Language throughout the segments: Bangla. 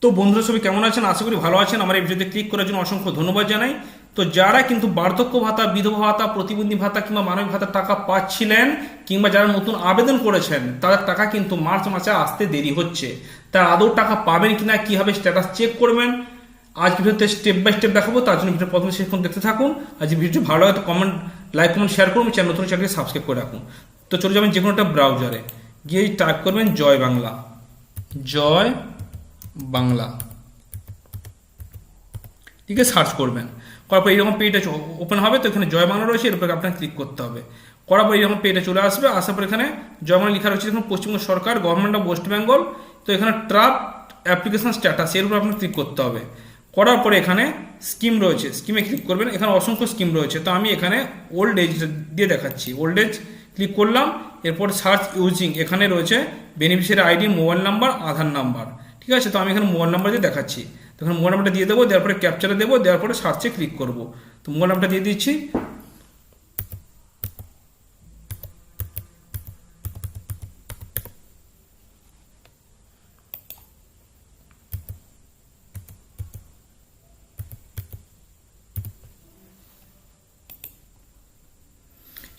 তো বন্ধুরা সবাই কেমন আছেন? আশা করি ভালো আছেন। আমার এই ভিডিওতে ক্লিক করার জন্য অসংখ্য ধন্যবাদ জানাই। তো যারা কিন্তু বার্ধক্য ভাতা, বিধবা ভাতা, প্রতিবন্ধী ভাতা কিংবা মানবিক ভাতার টাকা পাচ্ছিলেন কিংবা যারা নতুন আবেদন করেছেন তাদের টাকা কিন্তু মার্চ মাসে আসতে দেরি হচ্ছে, তার আদৌ টাকা পাবেন কিনা, কিভাবে স্ট্যাটাস চেক করবেন আজ ভিডিওতে স্টেপ বাই স্টেপ দেখাবো। তার জন্য ভিডিও প্রথমে শেষ পর্যন্ত দেখতে থাকুন। আজ ভিডিওটি ভালো লাগে তো লাইক কমেন্ট শেয়ার করুন, চ্যানেল নতুন চ্যানেলকে সাবস্ক্রাইব করে রাখুন। তো চলে যাবেন যে কোনো একটা ব্রাউজারে গিয়ে টাইপ করবেন জয় বাংলা, জয় বাংলা ঠিক আছে, সার্চ করবেন। করার পর এইরকম পেজটা ওপেন হবে। তো এখানে জয় বাংলা রয়েছে, এর উপরে আপনাকে ক্লিক করতে হবে। করার পর এইরকম পেজটা চলে আসবে। আসার পর এখানে জয় বাংলা লেখা রয়েছে, দেখুন পশ্চিমবঙ্গ সরকার, গভর্নমেন্ট অফ ওয়েস্ট বেঙ্গল। তো এখানে ড্রাফট অ্যাপ্লিকেশন স্ট্যাটাস, এর উপর আপনাকে ক্লিক করতে হবে। করার পরে এখানে স্কিম রয়েছে, স্কিমে ক্লিক করবেন। এখানে অসংখ্য স্কিম রয়েছে, তো আমি এখানে ওল্ড এজ দিয়ে দেখাচ্ছি। ওল্ড এজ ক্লিক করলাম। এরপর সার্চ ইউজিং, এখানে রয়েছে বেনিফিশিয়ারি আইডি, মোবাইল নাম্বার, আধার নাম্বার। ঠিক আছে, তো আমি এখানে মোবাইল নাম্বার দিয়ে দেখাচ্ছি। তো এখানে মোবাইল নাম্বারটা দিয়ে দেবো, দেওয়ার পরে ক্যাপচারে দেবো, দেওয়ার পরে সার্চে ক্লিক করবো। তো মোবাইল নাম্বারটা দিয়ে দিচ্ছি।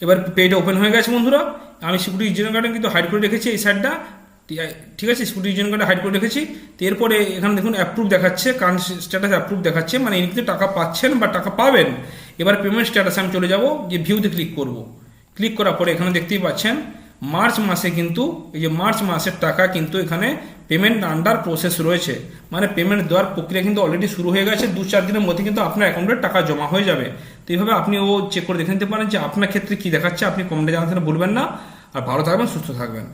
এবার পেজটা ওপেন হয়ে গেছে বন্ধুরা। আমি সিকিউরিটি রিজন কার্ডে কিন্তু হাইড করে রেখেছি এই সাইডটা। ঠিক আছে, সিকিউরিটি রিজন কার্ডে হাইড করে রেখেছি। তো এরপরে এখানে দেখুন অ্যাপ্রুভ দেখাচ্ছে, কারেন্ট স্ট্যাটাস অ্যাপ্রুভ দেখাচ্ছে, মানে ইনি কিন্তু টাকা পাচ্ছেন বা টাকা পাবেন। এবার পেমেন্ট স্ট্যাটাসে আমি চলে যাব, যে ভিউতে ক্লিক করব। ক্লিক করার পরে এখানে দেখতেই পাচ্ছেন মার্চ মাসে কিন্তু এই যে মার্চ মাসের টাকা কিন্তু এখানে পেমেন্ট আন্ডার প্রসেস রয়েছে, মানে পেমেন্ট দেওয়ার প্রক্রিয়া কিন্তু অলরেডি শুরু হয়ে গেছে। 2-4 দিনের মধ্যে কিন্তু আপনার অ্যাকাউন্টে টাকা জমা হয়ে যাবে। তো এইভাবে আপনি চেক করে দেখে নিতে পারেন যে আপনার ক্ষেত্রে কি দেখাচ্ছে। আপনি কমেন্টে জানাতে ভুলবেন না। আর ভালো থাকবেন, সুস্থ থাকবেন।